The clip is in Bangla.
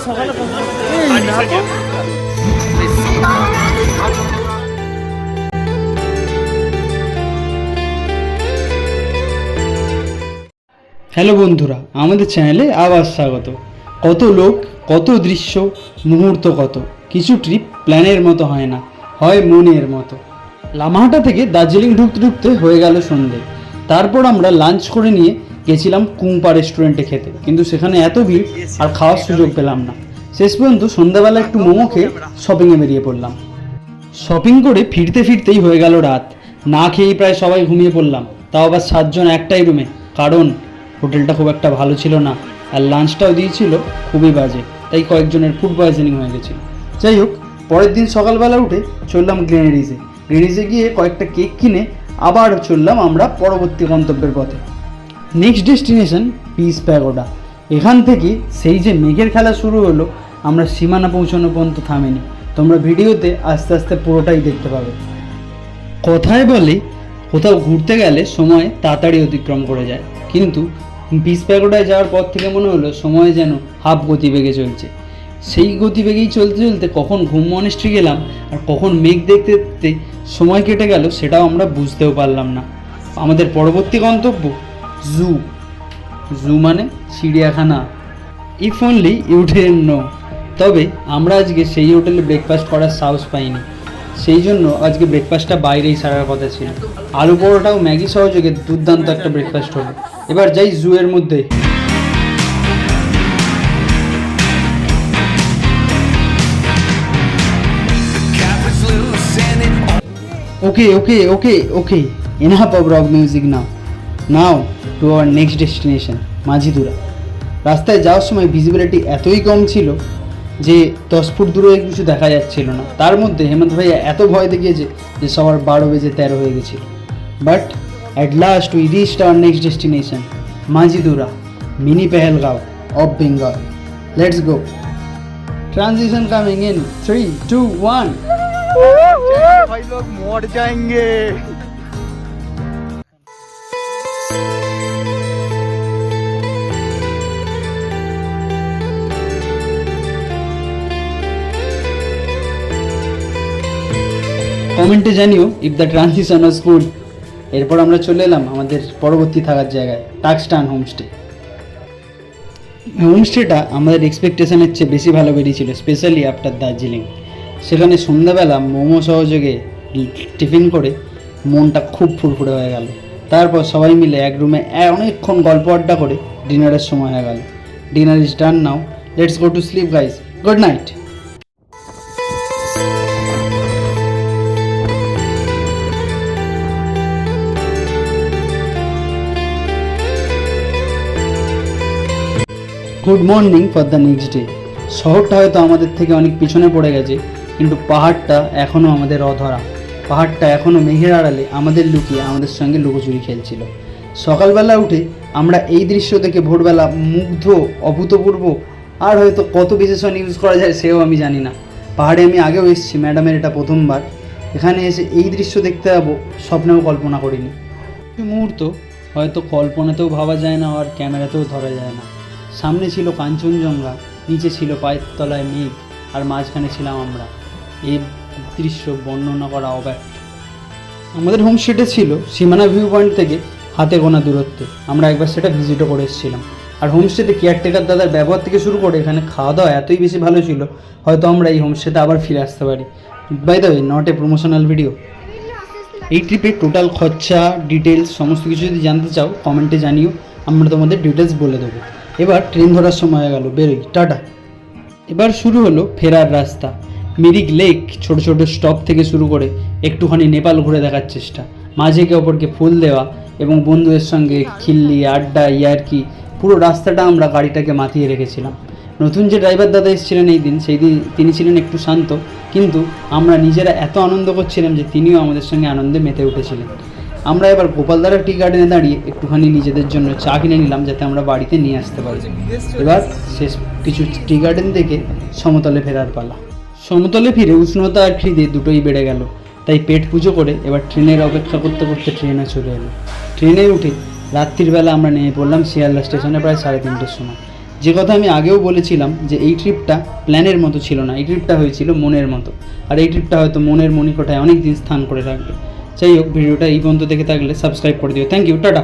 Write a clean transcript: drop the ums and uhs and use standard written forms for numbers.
হ্যালো বন্ধুরা, আমাদের চ্যানেলে আবার স্বাগত। কত লোক, কত দৃশ্য, মুহূর্ত কত, কিছু ট্রিপ প্ল্যানের মতো হয় না, হয় মনের মতো। লামাহাটা থেকে দার্জিলিং ঢুকতে ঢুকতে হয়ে গেল সন্ধে। তারপর আমরা লাঞ্চ করে নিয়ে গেছিলাম কুম্পা রেস্টুরেন্টে খেতে, কিন্তু সেখানে এত ভিড় আর খাওয়ার সুযোগ পেলাম না। শেষ পর্যন্ত সন্ধ্যাবেলা একটু মোমো খেয়ে শপিংয়ে বেরিয়ে পড়লাম। শপিং করে ফিরতে ফিরতেই হয়ে গেল রাত। না খেয়েই প্রায় সবাই ঘুমিয়ে পড়লাম, তাও আবার 7 জন একটাই রুমে, কারণ হোটেলটা খুব একটা ভালো ছিল না আর লাঞ্চটাও দিয়েছিল খুবই বাজে, তাই কয়েকজনের ফুড পয়জনিং হয়ে গেছিল। যাই হোক, পরের দিন সকালবেলা উঠে চললাম গ্রেনিজে গিয়ে কয়েকটা কেক কিনে আবার চললাম আমরা পরবর্তী গন্তব্যের পথে। Next destination piece pagoda. এখান থেকে সেই যে মেঘের খেলা শুরু হলো, আমরা সীমানা পৌঁছানো পর্যন্ত থামেনি। তোমরা ভিডিওতে আস্তে আস্তে পুরোটাই দেখতে পাবে। কথায় বলে কোথাও ঘুরতে গেলে সময় তাড়াতাড়ি অতিক্রম করে যায়, কিন্তু পিস প্যাগোডায় যাওয়ার পর থেকে মনে হলো সময় যেন হাফ গতিবেগে চলছে। সেই গতিবেগেই চলতে চলতে কখন ঘুম মনেস্ট্রি গেলাম আর কখন মেঘ দেখতে দেখতে সময় কেটে গেল সেটাও আমরা বুঝতেও পারলাম না। আমাদের পরবর্তী গন্তব্য জু মানে চিড়িয়াখানা। If only you didn't know. তবে আমরা আজকে সেই হোটেলে ব্রেকফাস্ট করার সাহস পাইনি, সেই জন্য আজকে ব্রেকফাস্টটা বাইরেই সারার কথা ছিল। আলু পরোটাও ম্যাগি সহযোগে দুর্দান্ত একটা ব্রেকফাস্ট হলো। এবার যাই জু এর মধ্যে। Okay enough of rock music now to our next destination Majhidura. রাস্তায় যাওয়ার সময় ভিজিবিলিটি এতই কম ছিল যে 10 ফুট দূরে কিছু দেখা যাচ্ছিল না। তার মধ্যে হেমন্ত ভাইয়া এত ভয় দেখিয়েছে যে সবার 12 বেজে 13 হয়ে গেছিল। But at last we reached our next destination Majhidura, mini Pahalgam of Bengal. Let's go. Transition coming in 3, 2, 1। भाई लोग मर जाएंगे। কমেন্টে জানিও if the transition was good. এরপর আমরা চলে এলাম আমাদের পরবর্তী থাকার জায়গায়, টাক্সটান হোমস্টেটা আমাদের এক্সপেকটেশনের চেয়ে বেশি ভালো বেরিয়েছিল, স্পেশালি আফটার দার্জিলিং। সেখানে সন্ধ্যাবেলা মোমো সহযোগে টিফিন করে মনটা খুব ফুরফুরে হয়ে গেল। তারপর সবাই মিলে এক রুমে অনেকক্ষণ গল্প আড্ডা করে ডিনারের সময় হয়ে গেল। Dinner is done now, let's go to sleep guys, good night. Good morning for the next day. শহরটা হয়তো আমাদের থেকে অনেক পিছনে পড়ে গেছে, কিন্তু পাহাড়টা এখনও আমাদের অধরা। পাহাড়টা এখনও মেঘের আড়ালে আমাদের লুকিয়ে আমাদের সঙ্গে লুকোচুরি খেলছিল। সকালবেলা উঠে আমরা এই দৃশ্য দেখে ভোরবেলা মুগ্ধ, অভূতপূর্ব, আর হয়তো কত বিশেষণ ইউজ করা যায় সেও আমি জানি না। পাহাড়ে আমি আগেও এসেছি, ম্যাডামের এটা প্রথমবার। এখানে এসে এই দৃশ্য দেখতে যাবো স্বপ্নেও কল্পনা করিনি। কিছু মুহূর্ত হয়তো কল্পনাতেও ভাবা যায় না আর ক্যামেরাতেও ধরা যায় না। সামনে ছিল কাঞ্চনজঙ্ঘা, নিচে ছিল পায়ের তলায় মেঘ, আর মাঝখানে ছিলাম আমরা। এই দৃশ্য বর্ণনা করা অব্যক্ত। আমাদের হোমস্টেটা ছিল সীমানা ভিউ পয়েন্ট থেকে হাতে গোনা দূরত্বে। আমরা একবার সেটা ভিজিটও করে এসেছিলাম। আর হোমস্টেতে কেয়ারটেকার দাদার ব্যবহার থেকে শুরু করে এখানে খাওয়া দাওয়া এতই বেশি ভালো ছিল, হয়তো আমরা এই হোমস্টেতে আবার ফিরে আসতে পারি। By the way, not a promotional video. এই ট্রিপে টোটাল খরচা, ডিটেলস সমস্ত কিছু যদি জানতে চাও কমেন্টে জানিও, আমরা তোমাদের ডিটেলস বলে দেবো। এবার ট্রেন ধরার সময় হয়ে গেল, বেরোই, টাটা। এবার শুরু হলো ফেরার রাস্তা। মিরিক লেক, ছোট ছোট স্টপ থেকে শুরু করে একটুখানি নেপাল ঘুরে দেখার চেষ্টা, মাঝে একে অপরকে ফুল দেওয়া এবং বন্ধুদের সঙ্গে খিল্লি, আড্ডা, ইয়ার্কি। পুরো রাস্তাটা আমরা গাড়িটাকে মাতিয়ে রেখেছিলাম। নতুন যে ড্রাইভার দাদা এসেছিলেন এই দিন, সেই দিন তিনি ছিলেন একটু শান্ত, কিন্তু আমরা নিজেরা এত আনন্দ করছিলাম যে তিনিও আমাদের সঙ্গে আনন্দে মেতে উঠেছিলেন। আমরা এবার গোপালদারা টি গার্ডেনে দাঁড়িয়ে একটুখানি নিজেদের জন্য চা কিনে নিলাম, যাতে আমরা বাড়িতে নিয়ে আসতে পারি। এবার শেষ কিছু টি গার্ডেন থেকে সমতলে ফেরার পালা। সমতলে ফিরে উষ্ণতা আর খিদে দুটোই বেড়ে গেল, তাই পেট পুজো করে এবার ট্রেনের অপেক্ষা করতে করতে ট্রেনে চলে এলো। ট্রেনে উঠে রাত্রিবেলা আমরা নেমে পড়লাম শিয়ালদা স্টেশনে প্রায় 3:30টার সময়। যে কথা আমি আগেও বলেছিলাম যে এই ট্রিপটা প্ল্যানের মতো ছিল না, এই ট্রিপটা হয়েছিল মনের মতো। আর এই ট্রিপটা হয়তো মনের মণিকোঠায় অনেক দিন স্থান করে রাখবে। যাই হোক, ভিডিওটা এই পর্যন্ত দেখে থাকলে সাবস্ক্রাইব করে দিও। Thank you, tata.